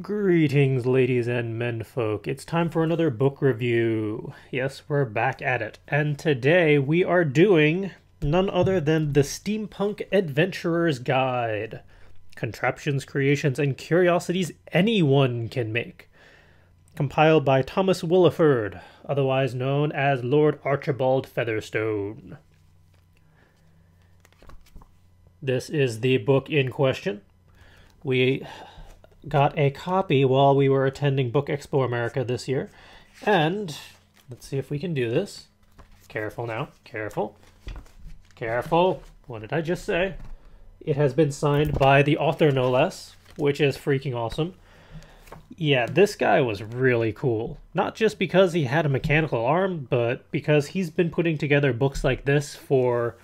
Greetings, ladies and menfolk. It's time for another book review. Yes, we're back at it. And today we are doing none other than the Steampunk Adventurers Guide. Contraptions, creations, and curiosities anyone can make. Compiled by Thomas Willeford, otherwise known as Lord Archibald Featherstone. This is the book in question. We got a copy while we were attending Book Expo America this year. And let's see if we can do this. Careful now. Careful. Careful. What did I just say? It has been signed by the author, no less, which is freaking awesome. Yeah, this guy was really cool. Not just because he had a mechanical arm, but because he's been putting together books like this for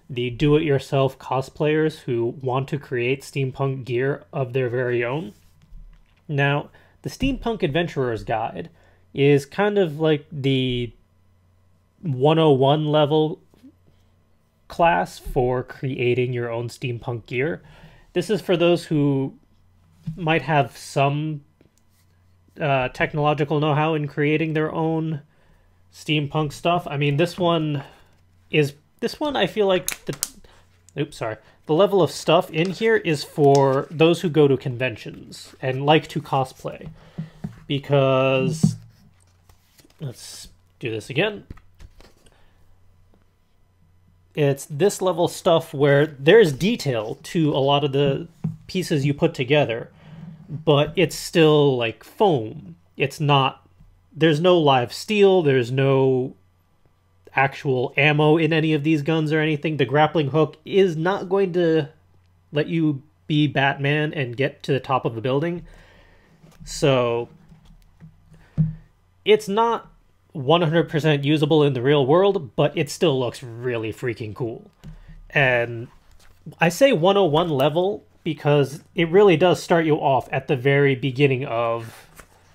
the do-it-yourself cosplayers who want to create steampunk gear of their very own. Now, the Steampunk Adventurers Guide is kind of like the 101 level class for creating your own steampunk gear. This is for those who might have some technological know-how in creating their own steampunk stuff. I mean, this one I feel like the level of stuff in here is for those who go to conventions and like to cosplay. Because, let's do this again. It's this level stuff where there's detail to a lot of the pieces you put together, but it's still like foam. It's not, there's no live steel, there's no actual ammo in any of these guns or anything. The grappling hook is not going to let you be Batman and get to the top of the building. So it's not 100% usable in the real world, but it still looks really freaking cool. And I say 101 level because it really does start you off at the very beginning of,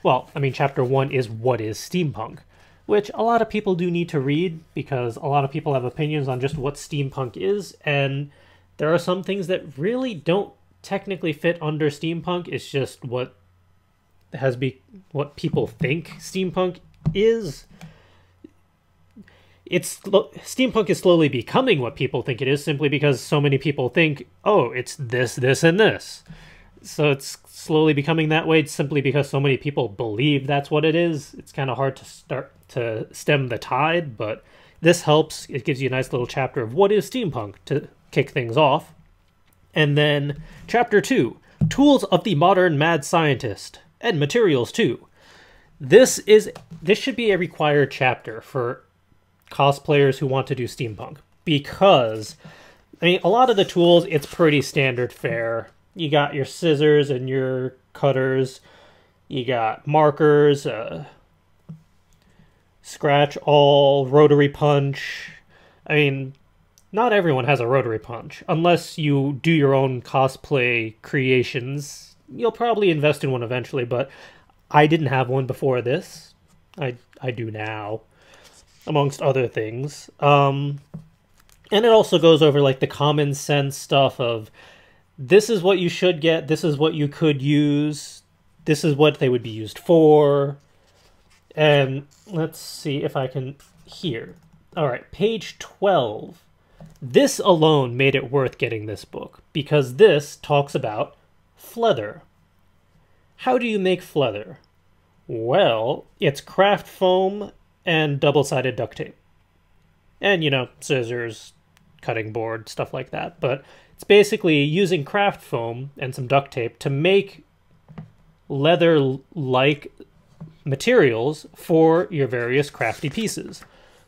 well, I mean, chapter 1 is what is steampunk, which a lot of people do need to read because a lot of people have opinions on just what steampunk is, and there are some things that really don't technically fit under steampunk. It's just what people think steampunk is. Steampunk is slowly becoming what people think it is simply because so many people think, oh, it's this, this, and this. So it's slowly becoming that way simply because so many people believe that's what it is. It's kind of hard to start to stem the tide, but this helps. It gives you a nice little chapter of what is steampunk to kick things off. And then chapter 2, Tools of the Modern Mad Scientist, and Materials too. This should be a required chapter for cosplayers who want to do steampunk, because I mean, a lot of the tools, it's pretty standard fare. You got your scissors and your cutters. You got markers, scratch awl, rotary punch. I mean, not everyone has a rotary punch. Unless you do your own cosplay creations, you'll probably invest in one eventually, but I didn't have one before this. I do now, amongst other things. And it also goes over like the common sense stuff of this is what you should get, this is what you could use, this is what they would be used for. And let's see if I can here. All right, page 12. This alone made it worth getting this book because this talks about fleather. How do you make fleather? Well, it's craft foam and double-sided duct tape. And, you know, scissors, cutting board, stuff like that. But it's basically using craft foam and some duct tape to make leather-like materials for your various crafty pieces.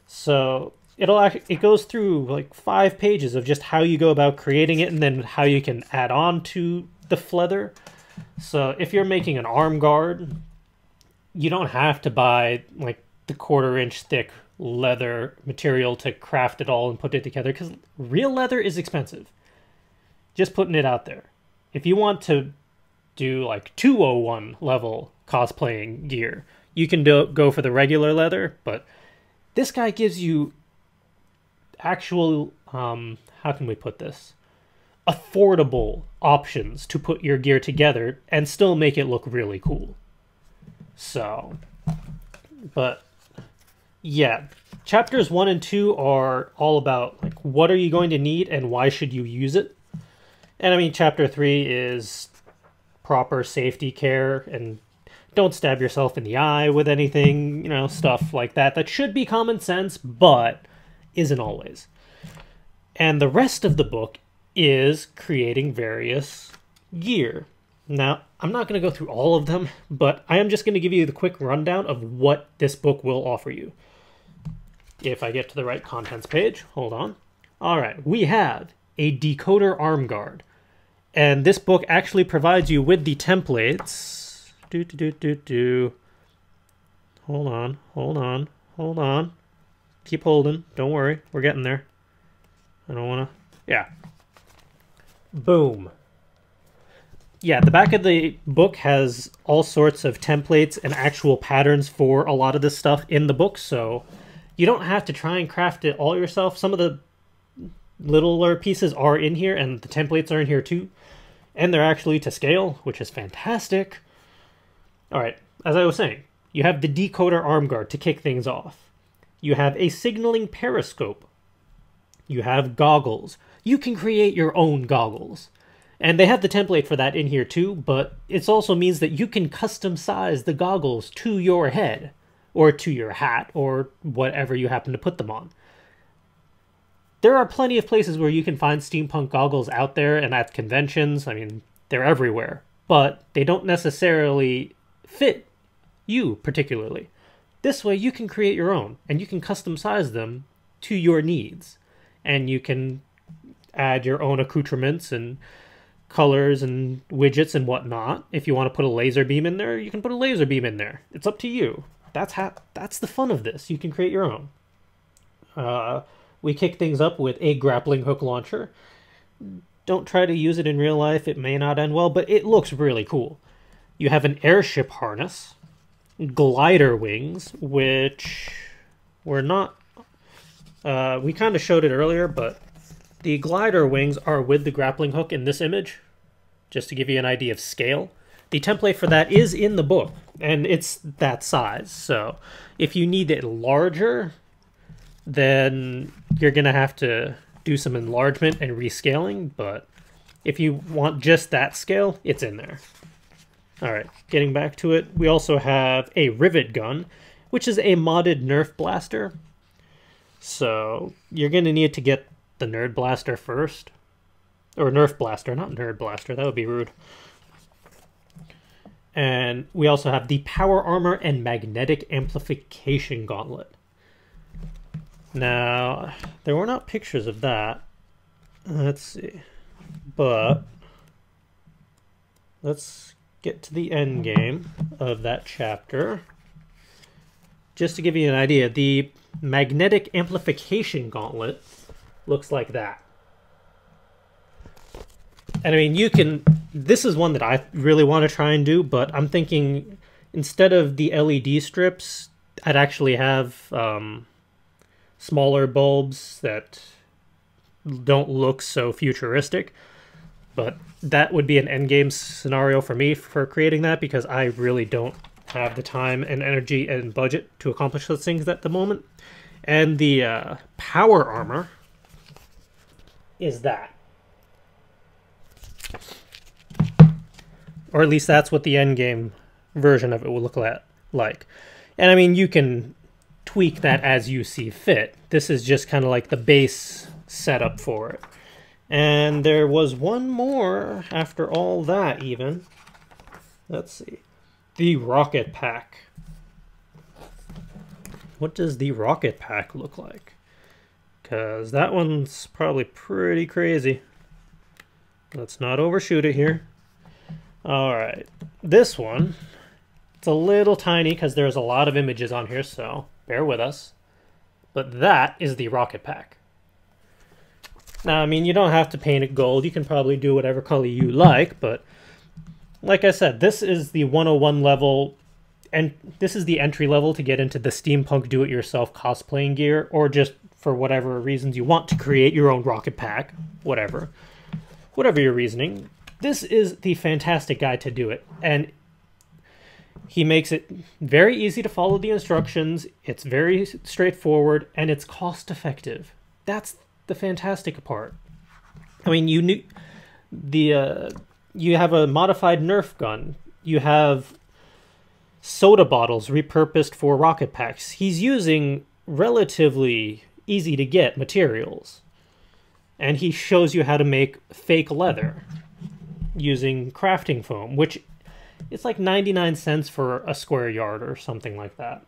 So it goes through like 5 pages of just how you go about creating it and then how you can add on to the fleather. So if you're making an arm guard, you don't have to buy like the 1/4-inch thick leather material to craft it all and put it together, because real leather is expensive. Just putting it out there. If you want to do like 201 level cosplaying gear, you can go for the regular leather, but this guy gives you actual, how can we put this? affordable options to put your gear together and still make it look really cool. So, but yeah, chapters 1 and 2 are all about like what are you going to need and why should you use it. And I mean, chapter 3 is proper safety care and don't stab yourself in the eye with anything, you know, stuff like that. That should be common sense, but isn't always. And the rest of the book is creating various gear. Now, I'm not going to go through all of them, but I am just going to give you the quick rundown of what this book will offer you. If I get to the right contents page, hold on. All right, we have a decoder arm guard. And this book actually provides you with the templates. Hold on. Keep holding. Don't worry. We're getting there. I don't want to... Yeah. Boom. Yeah, the back of the book has all sorts of templates and actual patterns for a lot of this stuff in the book, so you don't have to try and craft it all yourself. Some of the littler pieces are in here, and the templates are in here too. And they're actually to scale, which is fantastic. Alright, as I was saying, you have the decoder arm guard to kick things off. You have a signaling periscope. You have goggles. You can create your own goggles. And they have the template for that in here too, but it also means that you can custom size the goggles to your head, or to your hat, or whatever you happen to put them on. There are plenty of places where you can find steampunk goggles out there and at conventions. I mean, they're everywhere, but they don't necessarily fit you particularly. This way you can create your own, and you can custom size them to your needs. And you can add your own accoutrements and colors and widgets and whatnot. If you want to put a laser beam in there, you can put a laser beam in there. It's up to you. That's the fun of this. You can create your own. We kick things up with a grappling hook launcher. Don't try to use it in real life. It may not end well, but it looks really cool. You have an airship harness, glider wings, which were not... we kind of showed it earlier, but the glider wings are with the grappling hook in this image, just to give you an idea of scale. The template for that is in the book, and it's that size. So if you need it larger, then you're going to have to do some enlargement and rescaling, but if you want just that scale, it's in there. All right, getting back to it, we also have a rivet gun, which is a modded Nerf blaster. So you're going to need to get the Nerd Blaster first. Or Nerf Blaster, not Nerd Blaster. That would be rude. And we also have the Power Armor and Magnetic Amplification Gauntlet. Now, there were not pictures of that. Let's see. But let's get to the end game of that chapter. Just to give you an idea, the Magnetic Amplification Gauntlet looks like that. And I mean, you can... This is one that I really want to try and do, but I'm thinking instead of the LED strips, I'd actually have smaller bulbs that don't look so futuristic. But that would be an endgame scenario for me for creating that, because I really don't have the time and energy and budget to accomplish those things at the moment. And the power armor is that. Or at least that's what the endgame version of it will look like. And I mean, you can tweak that as you see fit. This is just kind of like the base setup for it. And there was one more after all that even. Let's see. The rocket pack. What does the rocket pack look like? Because that one's probably pretty crazy. Let's not overshoot it here. Alright. This one, it's a little tiny because there's a lot of images on here, so bear with us. But that is the rocket pack. Now, I mean, you don't have to paint it gold. You can probably do whatever color you like, but like I said, this is the 101 level, and this is the entry level to get into the steampunk do-it-yourself cosplaying gear, or just for whatever reasons you want to create your own rocket pack, whatever. whatever your reasoning, this is the fantastic guide to do it. And he makes it very easy to follow the instructions. It's very straightforward, and it's cost effective. That's the fantastic part. I mean, you have a modified Nerf gun. You have soda bottles repurposed for rocket packs. He's using relatively easy to get materials. And he shows you how to make fake leather using crafting foam, which it's like 99 cents for a square yard or something like that.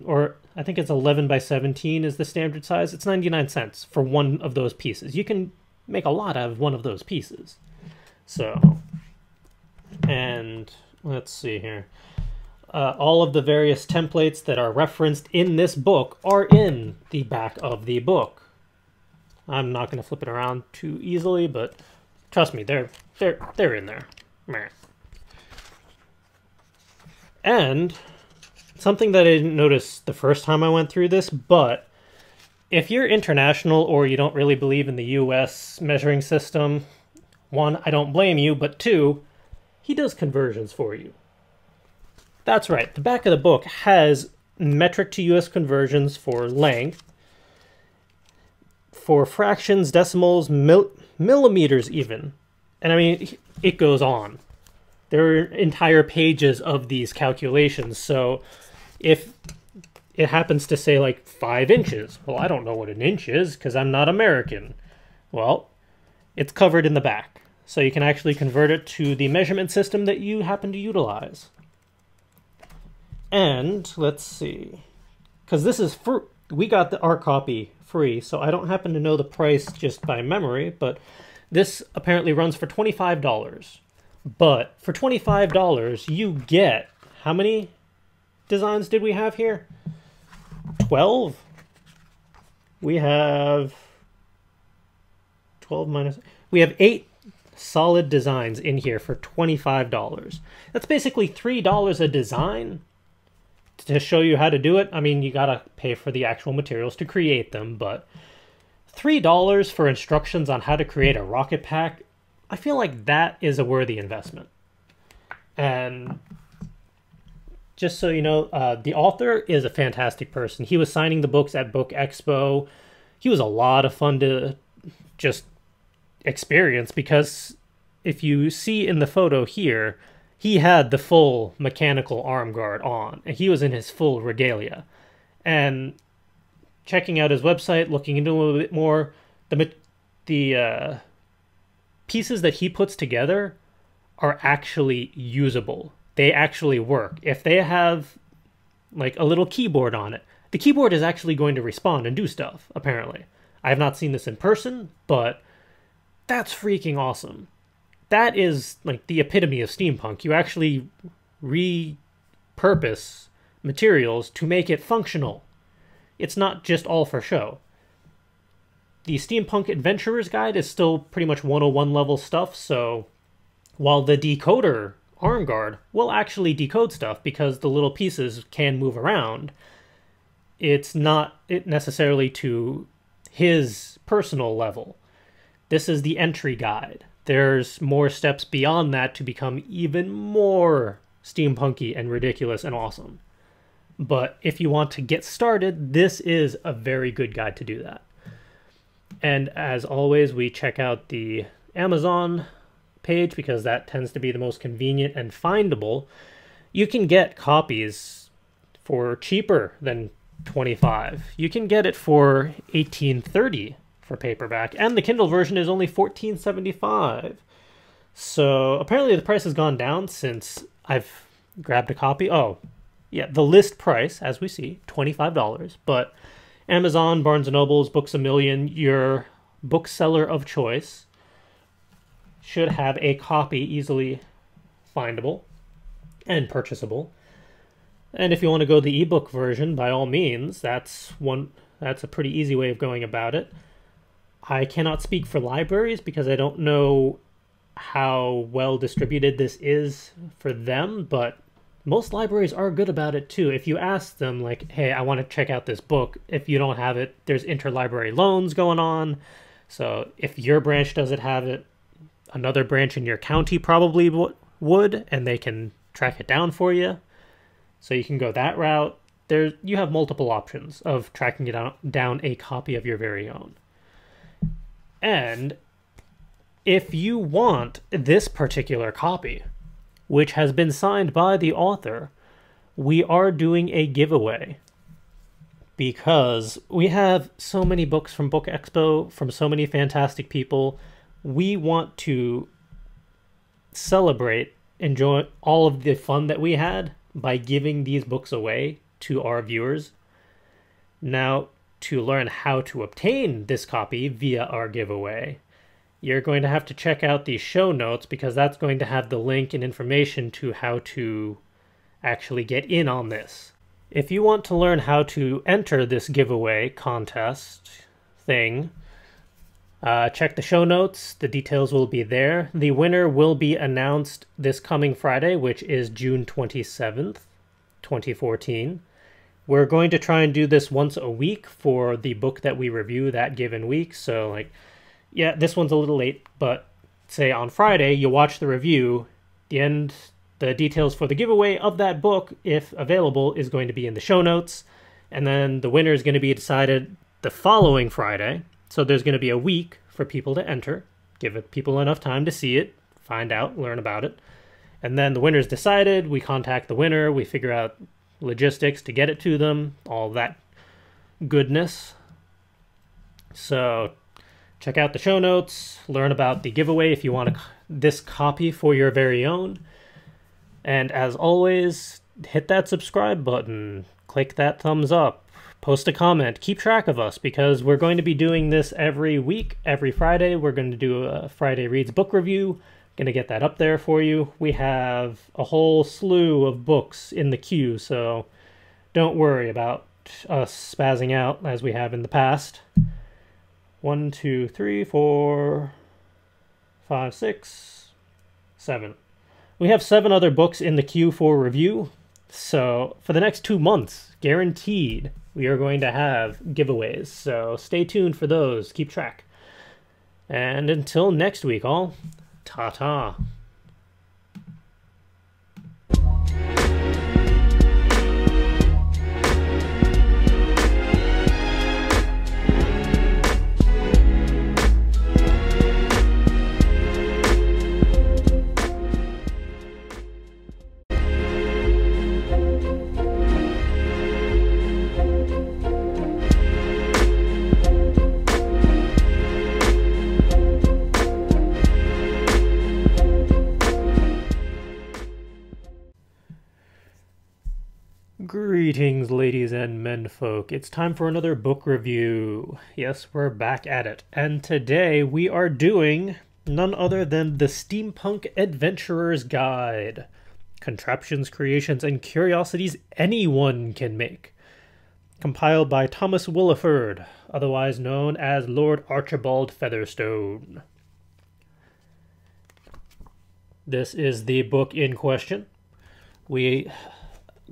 Or I think it's 11 by 17 is the standard size. It's 99 cents for one of those pieces. You can make a lot out of one of those pieces. So, and let's see here. All of the various templates that are referenced in this book are in the back of the book. I'm not going to flip it around too easily, but trust me, they're in there. Meh. And something that I didn't notice the first time I went through this, but if you're international or you don't really believe in the US measuring system, one, I don't blame you, but two, he does conversions for you. That's right, the back of the book has metric to US conversions for length, for fractions, decimals, millimeters even. And I mean, it goes on. There are entire pages of these calculations, so if it happens to say like 5 inches, well, I don't know what an inch is because I'm not American. Well, it's covered in the back, so you can actually convert it to the measurement system that you happen to utilize. And let's see, because this is we got our copy free, so I don't happen to know the price just by memory, but this apparently runs for $25. But for $25, you get, how many designs did we have here? 12? We have 12 minus... We have 8 solid designs in here for $25. That's basically $3 a design to show you how to do it. I mean, you gotta pay for the actual materials to create them, but $3 for instructions on how to create a rocket pack, I feel like that is a worthy investment. And just so you know, the author is a fantastic person. He was signing the books at Book Expo. He was a lot of fun to just experience because if you see in the photo here, he had the full mechanical arm guard on, and he was in his full regalia. And checking out his website, looking into it a little bit more, the pieces that he puts together are actually usable. They actually work. If they have like a little keyboard on it, the keyboard is actually going to respond and do stuff, apparently. I have not seen this in person, but that's freaking awesome. That is like the epitome of steampunk. You actually repurpose materials to make it functional. It's not just all for show. The Steampunk Adventurers guide is still pretty much 101 level stuff, so while the decoder arm guard will actually decode stuff because the little pieces can move around, it's not necessarily to his personal level. This is the entry guide. There's more steps beyond that to become even more steampunky and ridiculous and awesome. But if you want to get started, this is a very good guide to do that. And as always, we check out the Amazon page because that tends to be the most convenient and findable. You can get copies for cheaper than $25. You can get it for $18.30 for paperback, and the Kindle version is only $14.75. So apparently the price has gone down since I've grabbed a copy. Oh, yeah, the list price, as we see, $25, but Amazon, Barnes & Noble's, Books A Million, your bookseller of choice, should have a copy easily findable and purchasable. And if you want to go the ebook version, by all means, that's a pretty easy way of going about it. I cannot speak for libraries because I don't know how well distributed this is for them, but most libraries are good about it too. If you ask them, like, hey, I want to check out this book, if you don't have it, there's interlibrary loans going on. So if your branch doesn't have it, Another branch in your county probably would, and they can track it down for you. So you can go that route. You have multiple options of tracking down a copy of your very own. And if you want this particular copy, which has been signed by the author, we are doing a giveaway. Because we have so many books from Book Expo, from so many fantastic people. We want to celebrate, enjoy all of the fun that we had by giving these books away to our viewers. Now, to learn how to obtain this copy via our giveaway, you're going to have to check out the show notes, because that's going to have the link and information to how to actually get in on this. If you want to learn how to enter this giveaway contest thing, check the show notes. The details will be there. The winner will be announced this coming Friday, which is June 27th, 2014. We're going to try and do this once a week for the book that we review that given week. So, like, yeah, this one's a little late, but say on Friday, you watch the review, the details for the giveaway of that book, if available, is going to be in the show notes. And then the winner is going to be decided the following Friday. So there's going to be a week for people to enter, give people enough time to see it, find out, learn about it. And then the winner's decided, we contact the winner, we figure out logistics to get it to them, all that goodness. So check out the show notes, learn about the giveaway if you want this copy for your very own. And as always, hit that subscribe button, click that thumbs up, post a comment, keep track of us, because we're going to be doing this every week. Every Friday, we're going to do a Friday Reads book review. Going to get that up there for you. We have a whole slew of books in the queue, so don't worry about us spazzing out as we have in the past. 1, 2, 3, 4, 5, 6, 7. We have 7 other books in the queue for review. So for the next 2 months, guaranteed, we are going to have giveaways. So stay tuned for those. Keep track. And until next week, all, ta-ta. Greetings, ladies and menfolk. It's time for another book review. Yes, we're back at it. And today we are doing none other than the Steampunk Adventurers Guide. Contraptions, creations, and curiosities anyone can make. Compiled by Thomas Willeford, otherwise known as Lord Archibald Featherstone. This is the book in question. We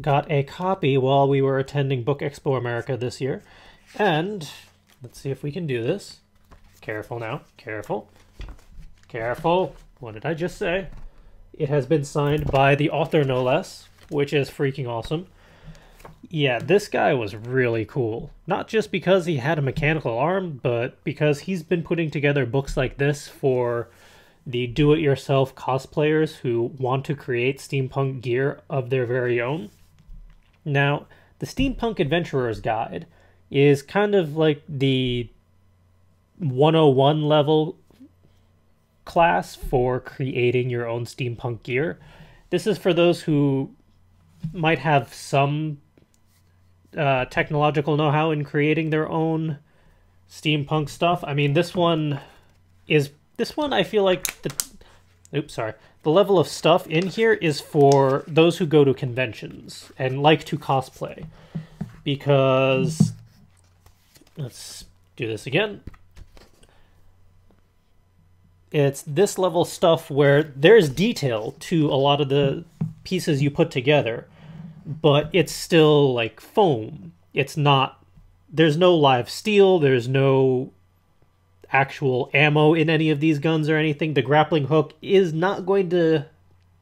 got a copy while we were attending Book Expo America this year. And let's see if we can do this. Careful now. Careful. Careful. What did I just say? It has been signed by the author, no less, which is freaking awesome. Yeah, this guy was really cool. Not just because he had a mechanical arm, but because he's been putting together books like this for the do-it-yourself cosplayers who want to create steampunk gear of their very own. Now, the Steampunk Adventurers Guide is kind of like the 101 level class for creating your own steampunk gear. This is for those who might have some technological know-how in creating their own steampunk stuff. I mean, this one I feel like the level of stuff in here is for those who go to conventions and like to cosplay. Because, let's do this again. It's this level stuff where there's detail to a lot of the pieces you put together, but it's still like foam. It's not, there's no live steel, there's no actual ammo in any of these guns or anything. The grappling hook is not going to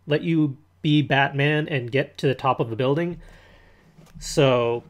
let you be Batman and get to the top of the building. So